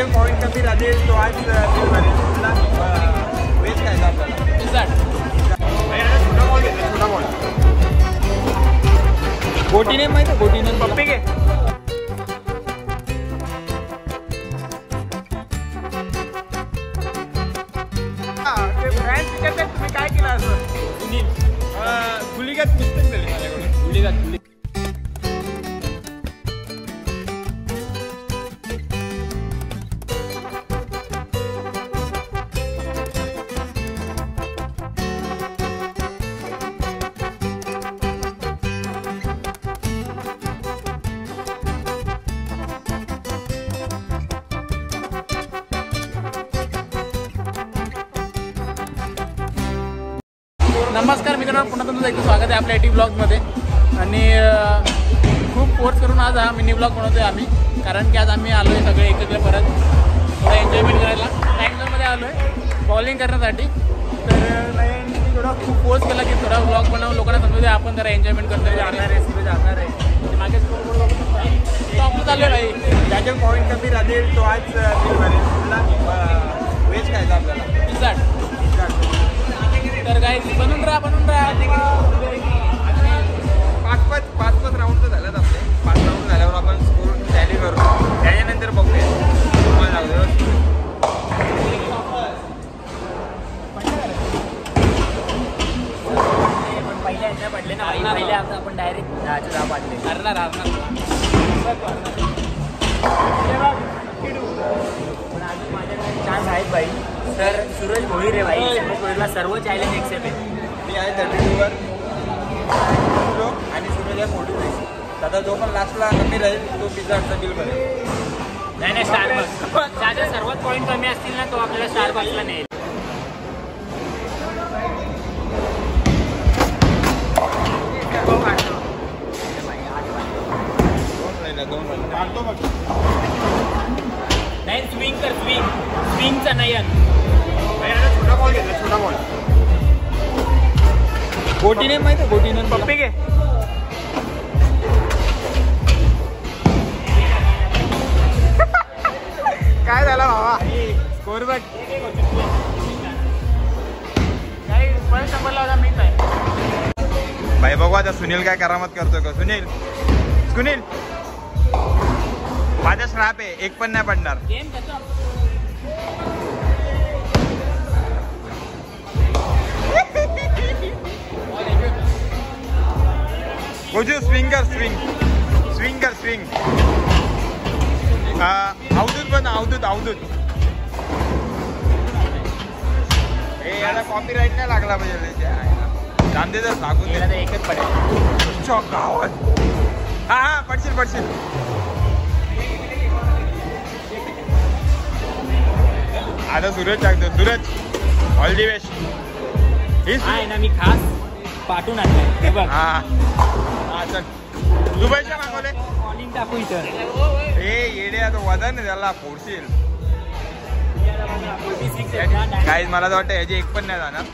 Special point कमी राहते तो आज वेज खायचा आपल्याला छोटा बॉल घेतला छोटा बॉल गोटी नाही माहिती गोटी नाही पप्पी घे तुम्ही काय केलं असं गुलिगात मिस्टेक झाली माझ्याकडून गुलिगात नमस्कार मित्रांनो, पुन्हा तुमचं एकदा स्वागत आहे आपल्या टी ब्लॉगमध्ये. आणि खूप फोर्स करून आज हा मिनी ब्लॉग बनवतोय आम्ही, कारण की आज आम्ही आलो आहे सगळे एकत्र परत थोडं एन्जॉयमेंट करायला. टाईम झोनमध्ये आलो आहे बॉलिंग करण्यासाठी. तर नाही थोडा खूप फोर्स केला की थोडा ब्लॉग बनवून लोकांना समजू द्या आपण जरा एन्जॉयमेंट करतोय. जाणार आहे सुरू जाणार आहे मागे स्टॉप चालू आहे भाई. ज्याचे पॉईंट कमी राहतील तो आज वेज खायचा आपल्याला पिझ्झा. तर काय बनून राहा पाच राऊंड तर झाल्यात आपले. 5 राऊंड झाल्यावर आपण स्कोर टॅली करू, त्याच्यानंतर बघूया तुम्हाला पहिल्या पडले ना पहिले आपण डायरेक्ट 10 पाडले हरणार पण अजून माझ्याकडे चान्स आहेत भाई. तर सूरज भोईर रे भाई, सूरज भोईरला सर्व चॅलेंज एक्सेप्ट आहे. मी आहे 32वर आणि सूरज आहे 46. दादा जो पण लास्टला कमी राहील तो पिझ्झाचं बिल भरेल. नाही स्टारबक्स ज्याच्या सर्वात पॉईंट कमी असतील ना तो आपल्याला स्टारबक्सला नेईल. नाही स्विंग कर स्विंगचा नयन छोटा बॉल घेतला छोटा बॉल गोटी नाही माहिती गोटी नाही पप्पी घे. काय झालं बाबा स्कोर बघ काही फर्स्ट नंबरला होता मीच आहे भाई. बघू आता सुनील काय करामत करतोय का. सुनील माझा श्राप आहे, एक पण नाही पडणार. गोजू स्विंग अवधूत हे याला कॉपीराईट नाही लागला पाहिजे. चांदे जर सांगून दिला तर एकच पडेल. गावात हा पडशील आता सूरज टाकतो. Suraj all the best. आहे ना मी खास पाठवून आणलाय बघ. हा चल दुबईच्या मागवले बॉलिंग टाकू इथं. हे येडे आता वजन आहे त्याला फोडशील. काही मला तर वाटतं याची एक पण नाही जाणार.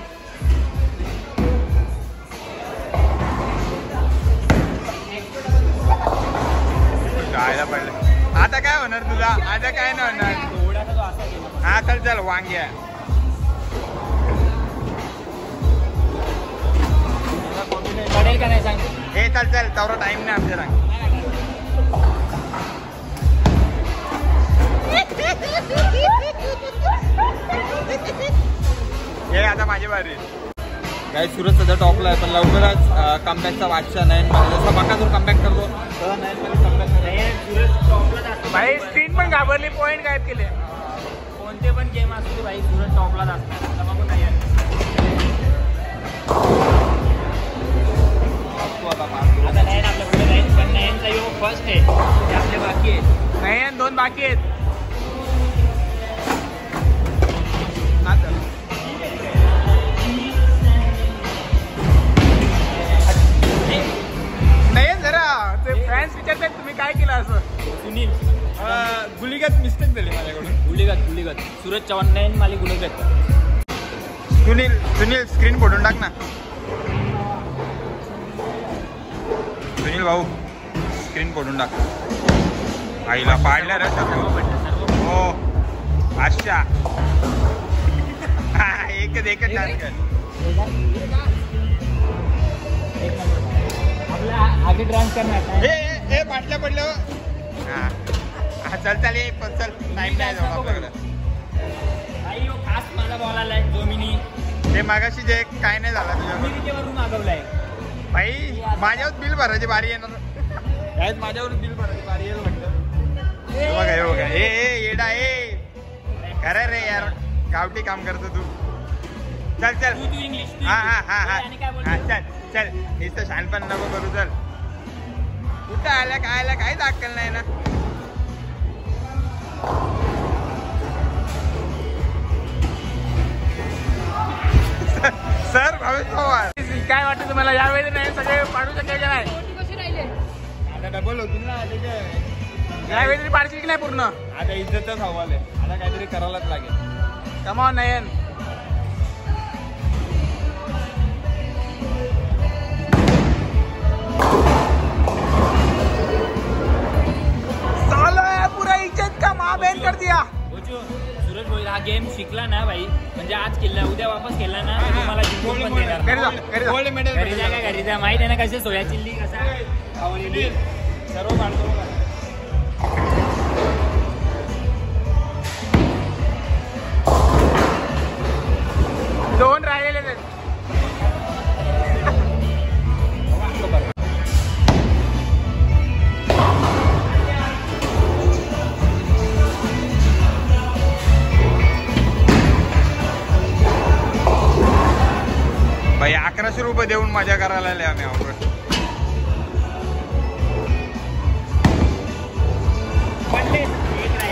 जायला पडलं आता काय होणार तुला. आता काय नाही होणार. हा चल वांग्या पडेल का नाही सांग. हे चल तेवढा टाइम नाही आमच्या रांग. हे आता माझी बारी. काही सूरज सध्या टॉपला आहे पण लवकरच कमबॅकचा वाटचा नाही. जसा बकासूर कमबॅक करतो तसा नाही. भाई स्क्रीन पण घाबरली, पॉईंट गायब केले. कोणते पण गेम असतो भाई सूरज टॉपलाच असणार. आता नयन आपल्याकडे राहील पण नयनचा योग फर्स्ट आहे. ते आपले बाकी आहेत. नयन 2 बाकी आहेत. नयन जरा ते फॅन्स विचारतात तुम्ही काय केलं असं. सुनील गुलिगात मिस्टेक झाली माझ्याकडून. गुलिगत सूरज चव्हाण नयन माली गुलिगत. सुनील स्क्रीन फोडून टाक ना. सुनील भाऊ स्क्रीन फोडून टाक. आईला पाडल्या रे. हो अच्छा एकच चान्स कर. आपल्या आगे ड्रान्स करणार हे पाटल्या पडलं. हा चल चल ये चल टाइम नाही जाऊ आपल्याकडे. खास माझा बॉल आलाय जोमिनी. ते मागाशी जे काय नाही झाला तुझ्याकडून मागवलाय भाई. माझ्यावर बिल भरायची बारी येणार. माझ्यावर बिल भरायची बारी येईल म्हटलं. बघा बघा येडा खरं रे यार गावठी काम करतो तू. चल चल हा चल चल नुसतं शहाणपण नको करू. चल कुठं आल्या काय आल्या काहीच अक्कल नाही ना. सर भावेश पवार काय वाटतं तुम्हाला यावेळी नाही सगळे पाडू शकेल का नाही. आता डबल होतील ना यावेळी तरी पाडशील की नाही पूर्ण. आता इज्जतच सवाल आहे. आता काहीतरी करायलाच लागेल. कमाव नयन. पुरा इज्जत का महाबेन कर दिया. सूरज बोल हा गेम शिकला ना भाई म्हणजे आज केला उद्या वापस केला ना तुम्हाला जिंकून पण देणार. गोल्ड मेडल घरी जा माहिती आहे ना कसे सोया चिल्ली कसा सर्व काढतो. दोन राहिलेले आहेत. भाई 1100 रुपये देऊन मजा करायला आले आम्ही. अवघड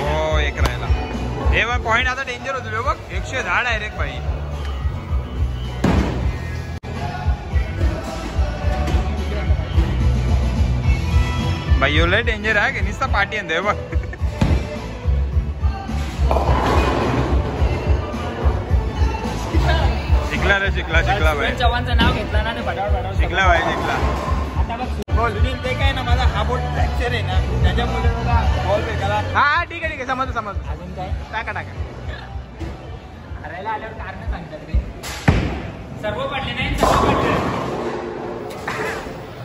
हो एक राहिला. हे बघ पॉइंट आता डेंजर होतो बघ. 110 डायरेक्ट भाई. भाई यो लय डेंजर आहे की नुसता पाठी आणतोय बघ. शिकला रे शिकला भाई. चव्हाणचं नाव घेतलं ना ते फटाफट शिकला भाई शिकला. आता बघ सुनील ते काय ना माझा हा बोट फ्रॅक्चर आहे ना त्याच्यामुळे मला बॉल फेकायला. हा ठीक आहे समज अजून काय टाका हरायला आल्यावर कारण सांगतात रे. सर्व पडले नाही सर्व पडले.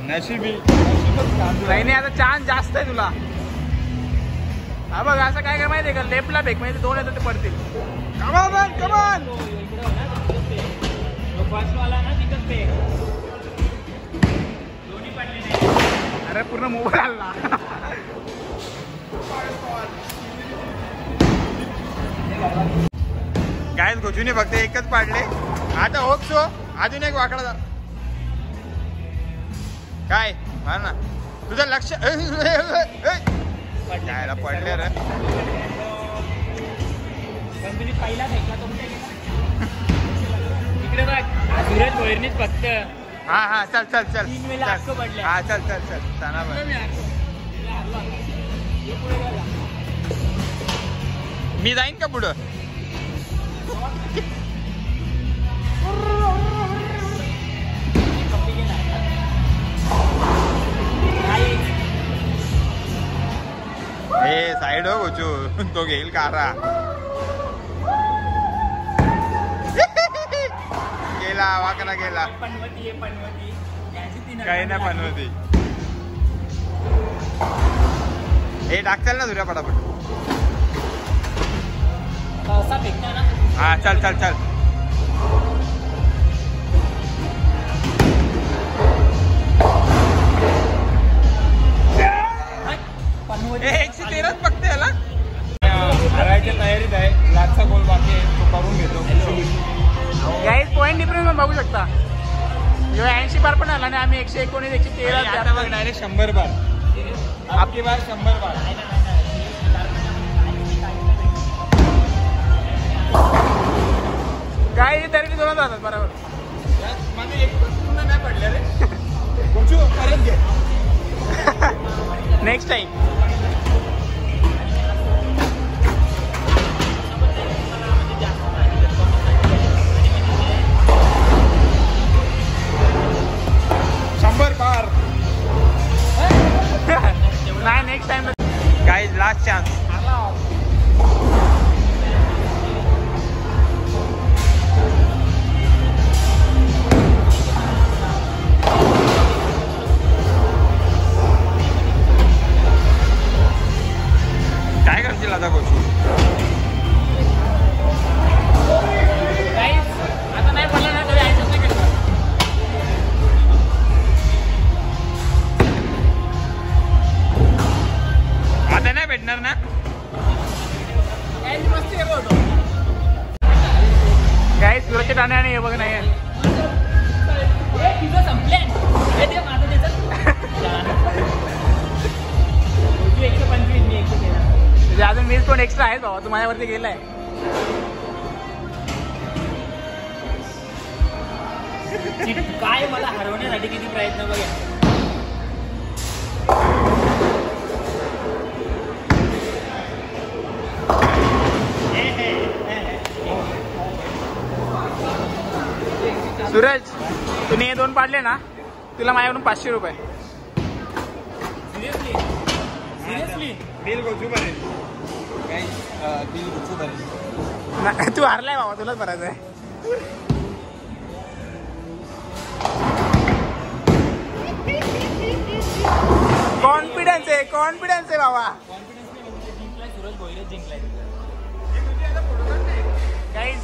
नशिबी नाही आता चान्स जास्त आहे तुला. हा बघ असं काय माहितीये का लेफ्टला फेक माहिती 2 येतात ते पडतील. कमान अरे पूर्ण मोबाईल आला. काय गोचुनी फक्त एकच पाडले. आता होपसो अजून एक वाकडा जा काय हा ना तुझं लक्ष जायला पडले रे. पहिला इकडे बघ सूरज भोईरनीच फक्त. हा चल चल चल 3 वेळा अक्क पडले. हा चल चल चल ताना मी जाईन का पुढं. ए साइड हो गोचू तो घेईल कारा. गेला वाकना गेला काही नाही पनवती. हे टाकचाल ना तुझ्या पटापट. हा चल चल चल. एकशे 13 बघते याला. हरायच्या तयारीत आहे. लाटचा गोल बाकी आहे तो करून घेतो. गाईज पॉईंट डिफरन्स बघू शकता. 80 बार पण आला आणि आम्ही 119 113 बघ डायरेक्ट 100 बार. आपली बार 100 बार. गाई तरी 2 जातात बरोबर. माझे एक पण पूर्ण नाही पडले रे. गोचू परत घे नेक्स्ट टाइम. नाही next time. Guys last chance. आता नाही पडलं ना तरी आयसच नाही केलं. आता नाही भेटणार ना. मस्त होतो गाईस. सुरतचे टाणे आणि हे बघ नाही तुझं संपले माझं त्याचं 125 मी 113 अजून 20 कोण एक्स्ट्रा आहेत बाबा. तू माझ्यावरती गेलाय. काय मला हरवण्यासाठी किती प्रयत्न बघा. सूरज तुम्ही हे 2 पाडले ना तुला माझ्याकडून 500 रुपये. सिरियसली बिल गोचू भरेल. बिल गोचू भरेल. तू हारलाय बाबा. तुलाच भरायचं आहे. कॉन्फिडन्स आहे बाबा. सूरज भोईरे जिंकलाय. गाईज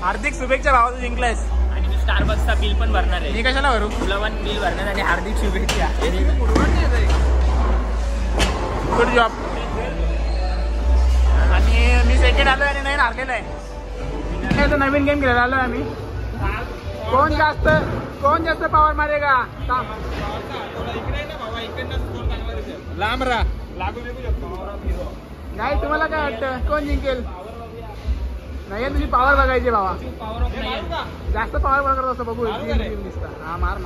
हार्दिक शुभेच्छा भावा. तू जिंकलायस. आणि तू स्टारबक्सचा बिल पण भरणार आहे. मी कशाला भरू. तुला पण बिल भरणार आणि हार्दिक शुभेच्छा. Good job. आणि मी सेकंड आलोय आणि नाही हारलेला आहे. नवीन गेम खेळायला आलोय आम्ही. कोण जास्त पॉवर मारेगा. लांब राहा. लागू बिकू शकतो. नाही तुम्हाला काय वाटतं कोण जिंकेल. नाही तुझी पॉवर बघायची बाबा. जास्त पॉवर बघत असतो. बघू दिसता. हा मार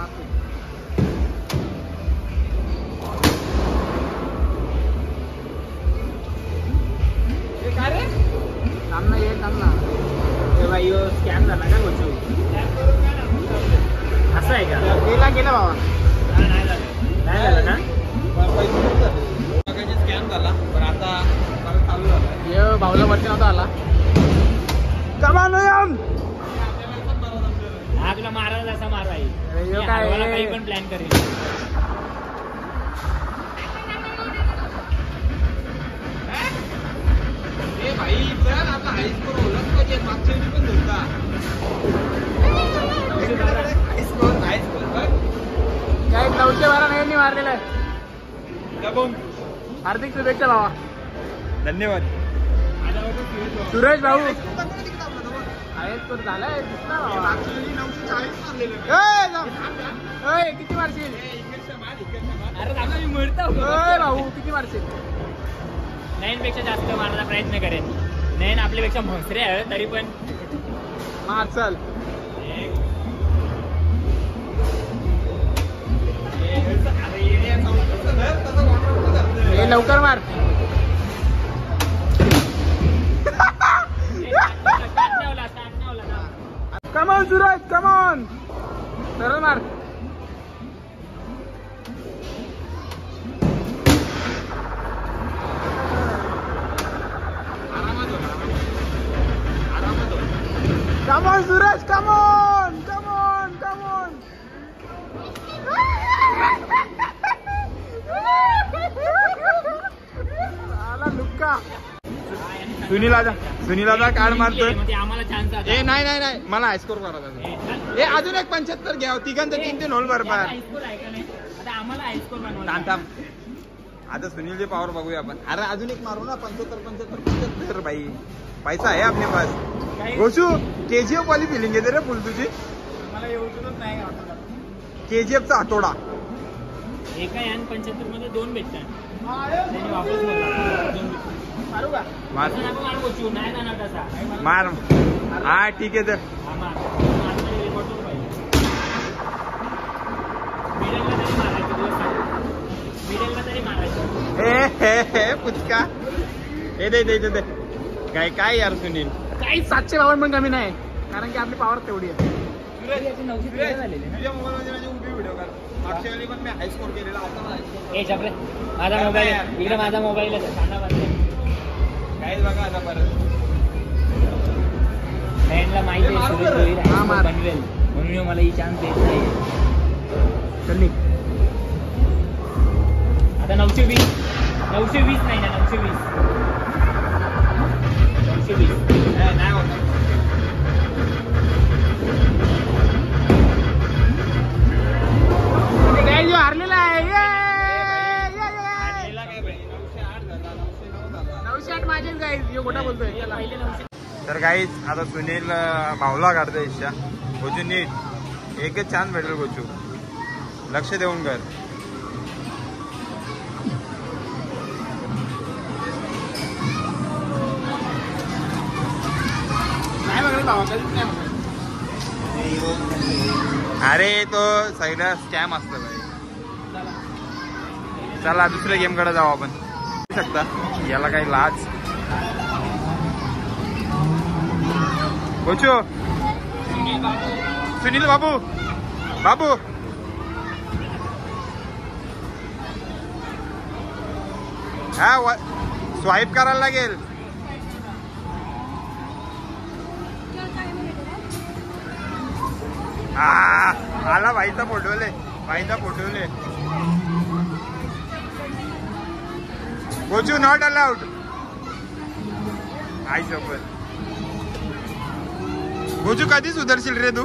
सामना ये सामना. भाई स्कॅम झाला का गोचू. असं आहे का. गेला बाबा. नाही झालं ना. स्कॅम झाला पण आता चालू झाला. भाऊला वरती नव्हता आला. तुला मारायला जसा मार आहे. काही पण प्लॅन करेल. काय 912 नाही मारलेलं आहे. हार्दिक शुभेच्छा भावा. धन्यवाद. सुरेश भाऊ झालाय. किती मारशील भाऊ. किती मारशील. नयनपेक्षा जास्त मारण्याचा प्रयत्न करेन. नयन आपल्यापेक्षा भोसरे आहे तरी पण मार. चल लवकर मार. Come on Suraj come on. सरळ मार. Come on Suraj come on come on come on. आला लुक्का. सुनीलाचा कार्ड मारतोय. आम्हाला चान्स. ए नाही मला हायस्कोर करायचा. ए अजून एक 75 घ्या. तिघांचं 3-3 होल बरोबर. थांब. आता सुनीलची पॉवर बघूया आपण. अरे अजून एक मारू ना. 75 भाई. पैसा आहे आपल्या पास. गोशू KGF वाली फिलिंग येते रे फुल तुझी. मला एवढंच नाही. KGF चा आठवडा. एका यान 75 मध्ये 2 भेटतात. त्यांनी वापस मारू का. मार. हा ठीक आहे तर. पुचका. हे दे. काय यार सुनील. काही 752 पण कमी नाही. कारण की आपली पॉवर तेवढी आहे. माझा मोबाईल इकडे. माझा मोबाईल काहीच बघा आता परत. नयनला माहिती आहे सुरेश भोईर बनवेल म्हणून मला ही चान्स देत नाही. चल आता 920 नाही ना. 920 यो गोटा बोलतोय चला. तर काहीच आता सुनील भावला काढतो इच्छा. गोचू नीट एकच छान भेटेल गोचू, लक्ष देऊन कर. नाही बघा भावा कधीच नाही बघा. अरे तो सगळा स्कॅम असतो भाई. चला दुसऱ्या गेम कडे जाऊ आपण. शकता याला काही लाज. गोचू सुनील बाबू बाबू हा स्वाईप करायला लागेल. आला भाईचा फोटोले, भाईचा फोटोले. Gochu not allowed. आई सोबत गोचू कधी सुधरशील रे तू?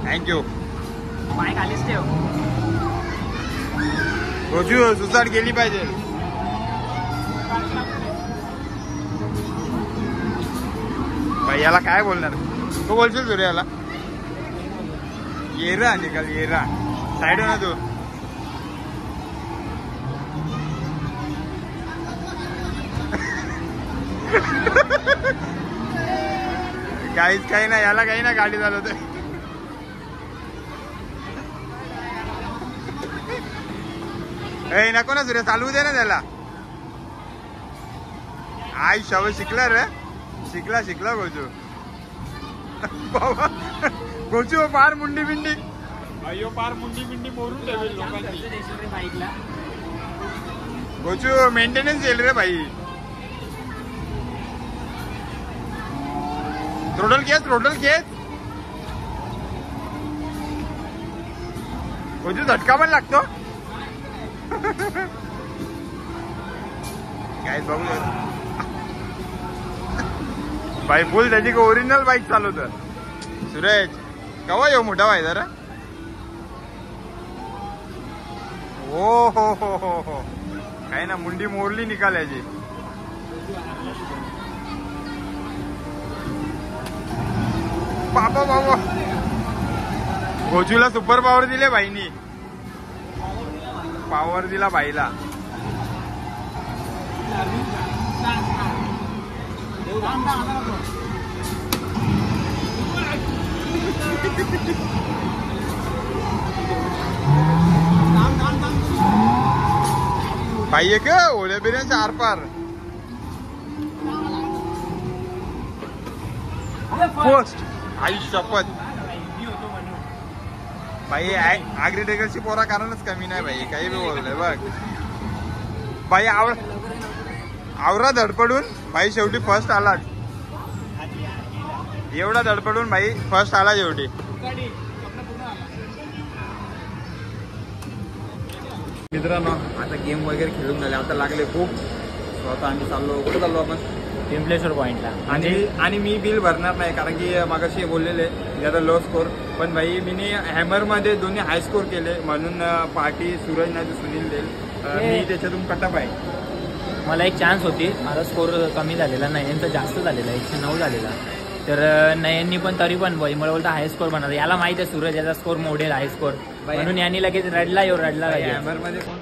थँक्यू. माईक आलीच ठेव. गोचू सुसाट गेली पाहिजे. भाई याला काय बोलणार तू? बोलशील तुरे याला येरा निकाल येरा साइड ना तू. काहीच काही नाही याला, काही ना गाडी चालवते. ए नको ना सूर्य चालवू दे ना त्याला. आई शव शिकला रे, शिकला गोचू. बाबा गोचू पार मुंडी बिंडी अयो पार मुंडी बिंडी मोरून ठेवेल लोकांची. गोचू मेंटेनन्स येईल रे भाई. रोडल केस गोचू झटका पण लागतो. काय बघू भाई फुल त्याची ओरिजिनल बाईक चालवत. सुरेश कवा येऊ मोठा भाई जरा. हो काही ना मुंडी मोरली निकालायची. बाबा गोचूला सुपर पॉवर दिले भाईनी. पॉवर दिला भाईला. भाई एक ओले बिर्याणी आर पार. पोस्ट आई शपथ भाई ऍग्रीटेकरची पोरा कारणच कमी नाही भाई. काही बी बोललंय बघ भाई. आवरा धडपडून भाई शेवटी फर्स्ट आलाच. एवढा धडपडून भाई फर्स्ट आला शेवटी. मित्रांनो आता गेम वगैरे खेळून झाले, आता लागले खूप. स्वतः आम्ही चाललो. कुठे चाललो आपण? टेम्पलेश्वर पॉइंटला. आणि मी बिल भरणार नाही कारण की मागाशी बोललेले ज्यादा लो स्कोर. पण भाई मी हॅमरमध्ये दोन्ही हाय स्कोर केले म्हणून पार्टी सूरज नाही तर सुनील देईल. मी त्याच्यातून कटअप आहे. मला एक चान्स होती. माझा स्कोर कमी झालेला, नयनचा जास्त झालेला 109 झालेला. तर नयननी पण तरी पण मला बोलता हाय स्कोर बनवला. याला माहिती आहे सूरज याचा स्कोर मोडेल हाय स्कोर म्हणून यांनी लगेच रडला. हॅमरमध्ये कोण